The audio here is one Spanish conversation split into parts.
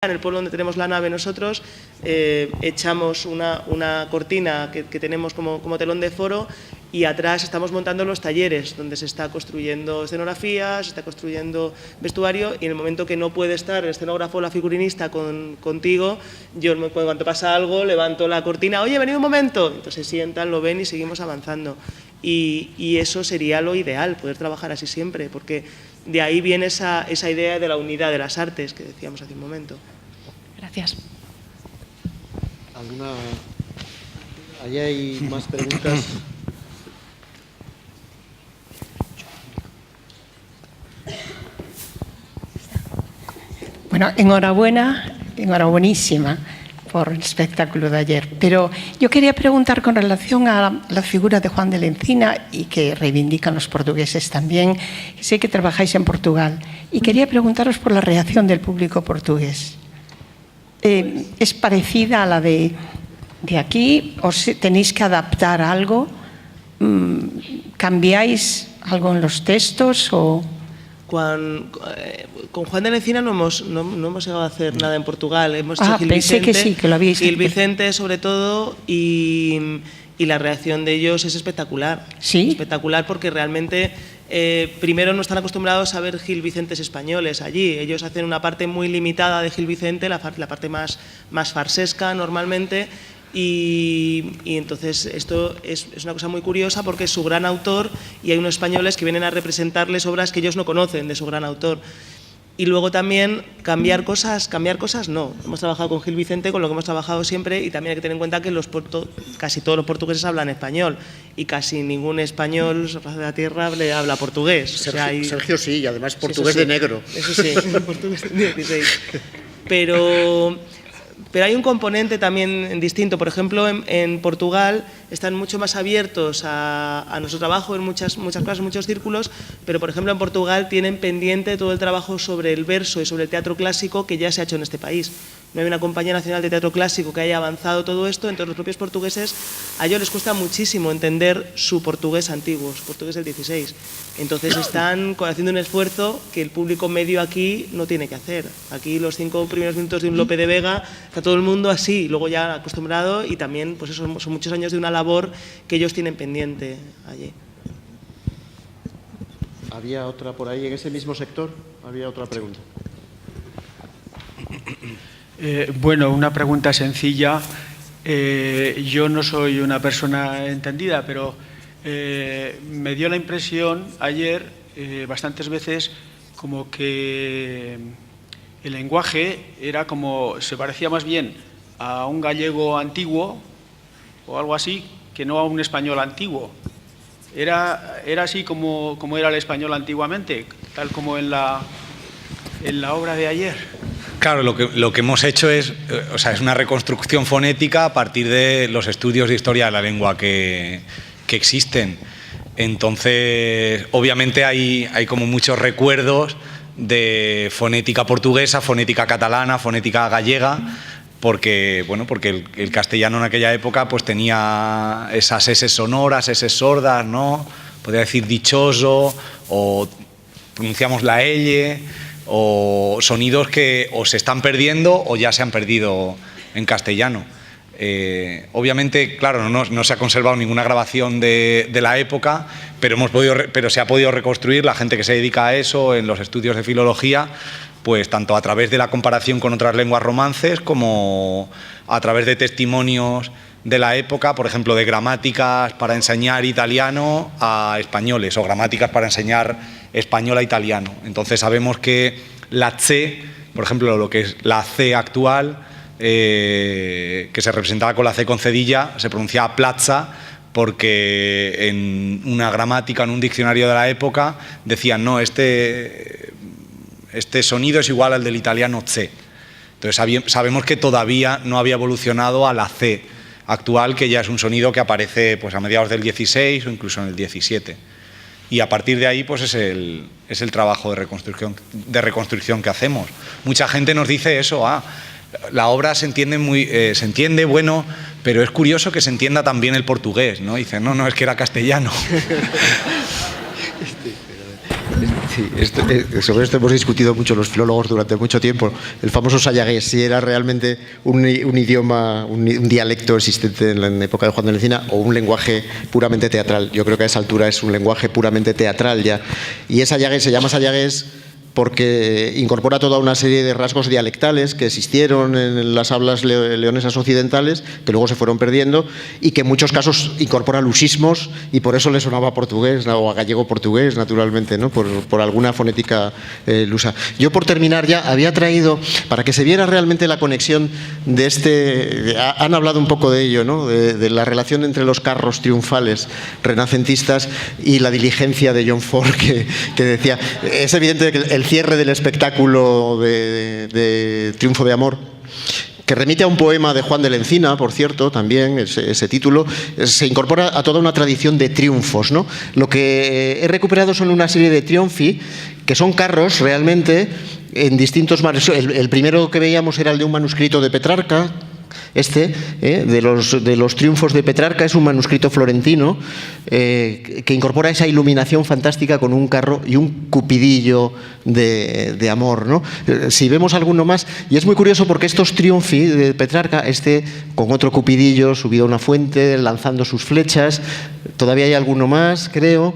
En el pueblo donde tenemos la nave nosotros, echamos una cortina que tenemos como telón de foro y atrás estamos montando los talleres donde se está construyendo escenografía, se está construyendo vestuario, y en el momento que no puede estar el escenógrafo o la figurinista contigo, yo cuando pasa algo levanto la cortina, oye, venid un momento, entonces se sientan, lo ven y seguimos avanzando. Y eso sería lo ideal, poder trabajar así siempre, porque de ahí viene esa idea de la unidad de las artes que decíamos hace un momento. Gracias. ¿Ahí hay más preguntas? Bueno, enhorabuenísima por el espectáculo de ayer. Pero yo quería preguntar con relación a la figura de Juan de la Encina, y que reivindican los portugueses también. Sé que trabajáis en Portugal y quería preguntaros por la reacción del público portugués. ¿Es parecida a la de aquí? ¿O tenéis que adaptar algo? ¿Cambiáis algo en los textos? Con Juan de la Encina no hemos llegado a hacer nada en Portugal. Hemos hecho Gil pensé Vicente, que sí, que lo habíais Gil Vicente sobre todo, y la reacción de ellos es espectacular. ¿Sí? Espectacular, porque realmente primero no están acostumbrados a ver Gil Vicentes españoles allí. Ellos hacen una parte muy limitada de Gil Vicente, la parte más farsesca normalmente. Y entonces esto es una cosa muy curiosa, porque es su gran autor y hay unos españoles que vienen a representarles obras que ellos no conocen de su gran autor. Y luego también cambiar cosas no. Hemos trabajado con Gil Vicente, con lo que hemos trabajado siempre, y también hay que tener en cuenta que casi todos los portugueses hablan español y casi ningún español sobre la tierra le habla portugués. Sergio sí, y además portugués de negro. Eso sí, portugués de 16. Pero hay un componente también distinto. Por ejemplo, en Portugal están mucho más abiertos a nuestro trabajo en muchas cosas, en muchos círculos, pero por ejemplo en Portugal tienen pendiente todo el trabajo sobre el verso y sobre el teatro clásico que ya se ha hecho en este país. No hay una compañía nacional de teatro clásico que haya avanzado todo esto, entonces los propios portugueses, a ellos les cuesta muchísimo entender su portugués antiguo, su portugués del 16. Entonces están haciendo un esfuerzo que el público medio aquí no tiene que hacer. Aquí los 5 primeros minutos de un Lope de Vega está todo el mundo así, luego ya acostumbrado, y también pues eso, son muchos años de una labor que ellos tienen pendiente allí. ¿Había otra por ahí en ese mismo sector? ¿Había otra pregunta? Bueno, una pregunta sencilla. Yo no soy una persona entendida, pero me dio la impresión ayer, bastantes veces, como que el lenguaje se parecía más bien a un gallego antiguo o algo así, que no a un español antiguo. Era así como era el español antiguamente, tal como en la obra de ayer. Claro, lo que hemos hecho es una reconstrucción fonética a partir de los estudios de historia de la lengua que existen. Entonces, obviamente hay como muchos recuerdos de fonética portuguesa, fonética catalana, fonética gallega, porque el castellano en aquella época pues tenía esas S sonoras, S sordas, ¿no? Podría decir dichoso, o pronunciamos la L, o sonidos que o se están perdiendo o ya se han perdido en castellano. Obviamente, claro, no se ha conservado ninguna grabación de la época, pero se ha podido reconstruir, la gente que se dedica a eso en los estudios de filología, pues tanto a través de la comparación con otras lenguas romances como a través de testimonios de la época, por ejemplo, de gramáticas para enseñar italiano a españoles o gramáticas para enseñar español a italiano. Entonces sabemos que la C, por ejemplo, lo que es la C actual, que se representaba con la C con cedilla, se pronunciaba plaza, porque en una gramática, en un diccionario de la época, decían, no, este sonido es igual al del italiano C. Entonces sabemos que todavía no había evolucionado a la C actual, que ya es un sonido que aparece pues a mediados del 16 o incluso en el 17. Y a partir de ahí pues es el trabajo de reconstrucción que hacemos. Mucha gente nos dice eso, la obra se entiende, bueno, pero es curioso que se entienda también el portugués, ¿no? Dicen, no, es que era castellano. Sí. Sí, sobre esto hemos discutido mucho los filólogos durante mucho tiempo. El famoso sayagués, si era realmente un idioma, un dialecto existente en la época de Juan de la Encina o un lenguaje puramente teatral. Yo creo que a esa altura es un lenguaje puramente teatral ya. Y ese sayagués se llama sayagués porque incorpora toda una serie de rasgos dialectales que existieron en las hablas leonesas occidentales, que luego se fueron perdiendo, y que en muchos casos incorpora lusismos, y por eso le sonaba a portugués o a gallego-portugués, naturalmente, ¿no? por alguna fonética lusa. Yo, por terminar ya, había traído, para que se viera realmente la conexión de este... Han hablado un poco de ello, ¿no? de la relación entre los carros triunfales renacentistas y la diligencia de John Ford, que decía... Es evidente que el cierre del espectáculo de Triunfo de Amor, que remite a un poema de Juan de la Encina, por cierto, también ese título, se incorpora a toda una tradición de triunfos, ¿no? Lo que he recuperado son una serie de triunfi, que son carros realmente en distintos... El primero que veíamos era el de un manuscrito de Petrarca. De los triunfos de Petrarca, es un manuscrito florentino que incorpora esa iluminación fantástica con un carro y un cupidillo de amor, ¿no? Si vemos alguno más, y es muy curioso porque estos triunfi de Petrarca, con otro cupidillo subido a una fuente, lanzando sus flechas, todavía hay alguno más, creo.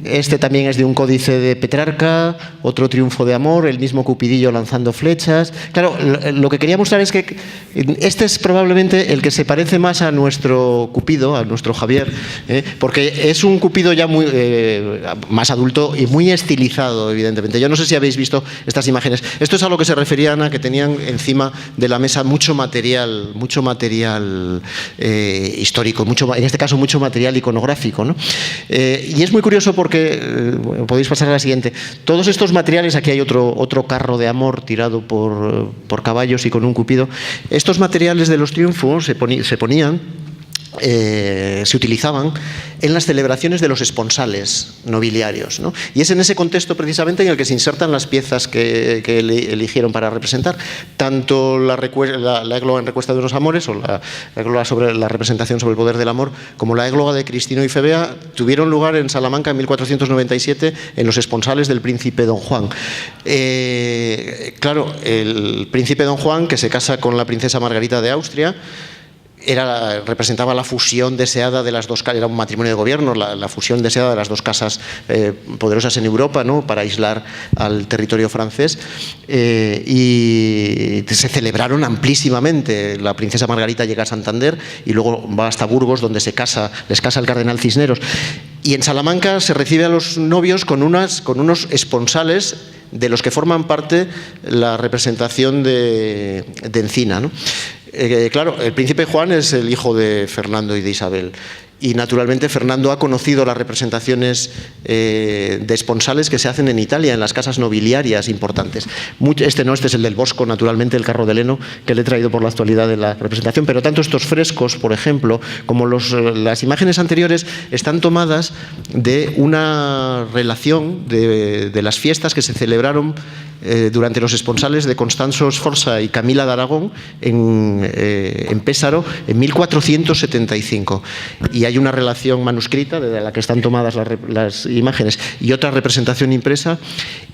Este también es de un códice de Petrarca, otro triunfo de amor, el mismo cupidillo lanzando flechas. Claro, lo que quería mostrar es que este es probablemente el que se parece más a nuestro Cupido, a nuestro Javier, porque es un Cupido ya muy más adulto y muy estilizado, evidentemente. Yo no sé si habéis visto estas imágenes. Esto es a lo que se refería Ana, que tenían encima de la mesa mucho material histórico, en este caso mucho material iconográfico, ¿no? Y es muy curioso porque, podéis pasar a la siguiente, todos estos materiales, aquí hay otro carro de amor tirado por caballos y con un cupido, estos materiales de los triunfos se utilizaban en las celebraciones de los esponsales nobiliarios, ¿no? Y es en ese contexto precisamente en el que se insertan las piezas que eligieron para representar, tanto la égloga en Recuesta de unos amores, o la égloga sobre la representación sobre el poder del amor, como la égloga de Cristino y Febea, tuvieron lugar en Salamanca en 1497 en los esponsales del príncipe Don Juan. Claro, el príncipe Don Juan, que se casa con la princesa Margarita de Austria, representaba la fusión deseada de las dos casas, era un matrimonio de gobierno, la fusión deseada de las dos casas poderosas en Europa, ¿no? Para aislar al territorio francés, y se celebraron amplísimamente. La princesa Margarita llega a Santander y luego va hasta Burgos, donde les casa el cardenal Cisneros, y en Salamanca se recibe a los novios con unos esponsales de los que forman parte la representación de Encina, ¿no? Claro, el príncipe Juan es el hijo de Fernando y de Isabel, y naturalmente Fernando ha conocido las representaciones de esponsales que se hacen en Italia, en las casas nobiliarias importantes. Este es el del Bosco, naturalmente, el carro de Leno, que le he traído por la actualidad de la representación, pero tanto estos frescos, por ejemplo, como las imágenes anteriores, están tomadas de una relación de las fiestas que se celebraron durante los esponsales de Constanzo Sforza y Camila de Aragón en Pésaro en 1475, y hay una relación manuscrita de la que están tomadas las imágenes y otra representación impresa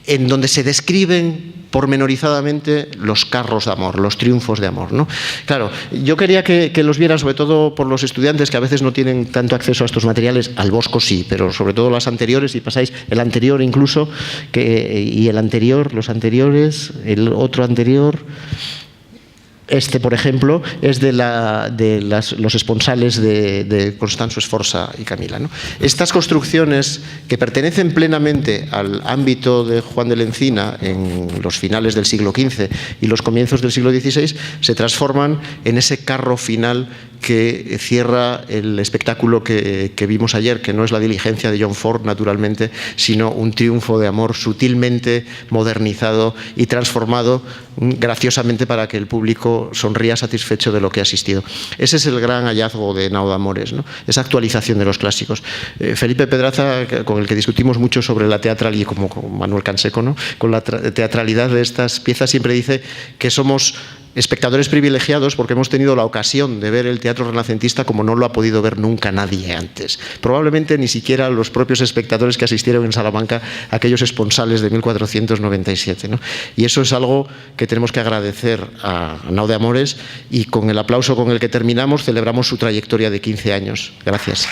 en donde se describen pormenorizadamente los carros de amor, los triunfos de amor, ¿no? Claro, yo quería que los vieran, sobre todo por los estudiantes que a veces no tienen tanto acceso a estos materiales. Al Bosco sí, pero sobre todo las anteriores, si pasáis el anterior incluso, y el anterior, los anteriores, el otro anterior. Este, por ejemplo, es de los esponsales de Constanzo Sforza y Camila, ¿no? Estas construcciones, que pertenecen plenamente al ámbito de Juan de la Encina en los finales del siglo XV y los comienzos del siglo XVI, se transforman en ese carro final que cierra el espectáculo que vimos ayer, que no es la diligencia de John Ford, naturalmente, sino un triunfo de amor sutilmente modernizado y transformado graciosamente para que el público sonría satisfecho de lo que ha asistido. Ese es el gran hallazgo de Nao de Amores, ¿no? Esa actualización de los clásicos. Felipe Pedraza, con el que discutimos mucho sobre la teatralidad, y como Manuel Canseco, ¿no? Con la teatralidad de estas piezas, siempre dice que somos espectadores privilegiados porque hemos tenido la ocasión de ver el teatro renacentista como no lo ha podido ver nunca nadie antes. Probablemente ni siquiera los propios espectadores que asistieron en Salamanca a aquellos esponsales de 1497, ¿no? Y eso es algo que tenemos que agradecer a Nau de Amores, y con el aplauso con el que terminamos celebramos su trayectoria de 15 años. Gracias.